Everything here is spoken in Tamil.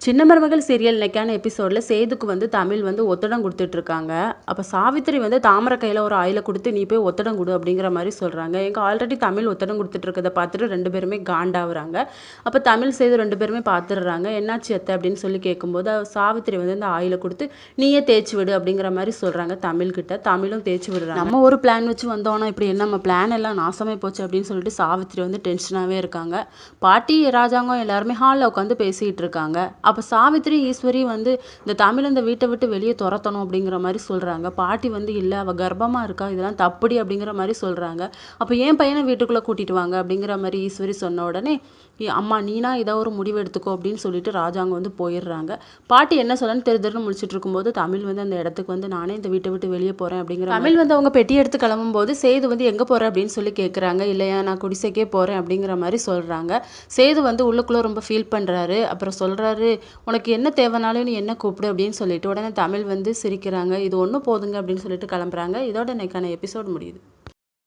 சின்ன மருமகள் சீரியல் இன்னைக்கான எபிசோடில் சேதுக்கு வந்து தமிழ் வந்து ஒத்தடம் கொடுத்துட்ருக்காங்க. அப்போ சாவித்திரி வந்து தாமரை கையில் ஒரு ஆயிலை கொடுத்து நீ போய் ஒத்தடம் கொடு அப்படிங்கிற மாதிரி சொல்கிறாங்க. எங்கே ஆல்ரெடி தமிழ் ஒத்தடம் கொடுத்துட்ருக்கதை பார்த்துட்டு ரெண்டு பேருமே காண்டாகிறாங்க. அப்போ தமிழ் சேது ரெண்டு பேருமே பார்த்துடுறாங்க. என்னாச்சு அத்தை அப்படின்னு சொல்லி கேட்கும்போது சாவித்திரி வந்து இந்த ஆயிலை கொடுத்து நீயே தேய்ச்சி விடு அப்படிங்கிற மாதிரி சொல்கிறாங்க தமிழ்கிட்ட. தமிழும் தேய்ச்சி விடுறாங்க. நம்ம ஒரு பிளான் வச்சு வந்தோன்னா இப்படி என்ன நம்ம பிளான் எல்லாம் நாசமே போச்சு அப்படின்னு சொல்லிட்டு சாவித்திரி வந்து டென்ஷனாகவே இருக்காங்க. பாட்டி ராஜாங்கம் எல்லாருமே ஹாலில் உட்காந்து பேசிகிட்டு இருக்காங்க. அப்போ சாவித்திரி ஈஸ்வரி வந்து இந்த தமிழ் இந்த வீட்டை விட்டு வெளியே துரத்தணும் அப்படிங்கிற மாதிரி சொல்கிறாங்க. பாட்டி வந்து இல்லை அவள் கர்ப்பமாக இருக்கா, இதெல்லாம் தப்புடி அப்படிங்கிற மாதிரி சொல்கிறாங்க. அப்போ என் பையனை வீட்டுக்குள்ளே கூட்டிகிட்டு வாங்க அப்படிங்கிற மாதிரி ஈஸ்வரி சொன்ன உடனே அம்மா நீனா இதை ஒரு முடிவு எடுத்துக்கோ அப்படின்னு சொல்லிட்டு ராஜாங்க வந்து போயிடுறாங்க. பாட்டி என்ன சொல்லன்னு தெரிஞ்சுன்னு முடிச்சுட்டு இருக்கும்போது தமிழ் வந்து அந்த இடத்துக்கு வந்து நானே இந்த வீட்டை விட்டு வெளியே போகிறேன் அப்படிங்கிற தமிழ் வந்து அவங்க பெட்டி எடுத்து கிளம்பும்போது சேது வந்து எங்கே போகிற அப்படின்னு சொல்லி கேட்குறாங்க. இல்லையா நான் குடிசைக்கே போகிறேன் அப்படிங்கிற மாதிரி சொல்கிறாங்க. சேது வந்து உள்ளுக்குள்ளே ரொம்ப ஃபீல் பண்ணுறாரு. அப்புறம் சொல்கிறாரு உனக்கு என்ன தேவைனாலும் நீ என்ன கூப்பிடு அப்படின்னு சொல்லிட்டு உடனே தமிழ் வந்து சிரிக்கிறாங்க. இது ஒன்றும் போதுங்க அப்படின்னு சொல்லிட்டு கிளம்புறாங்க. இதோட இன்னைக்கான எபிசோட் முடியுது.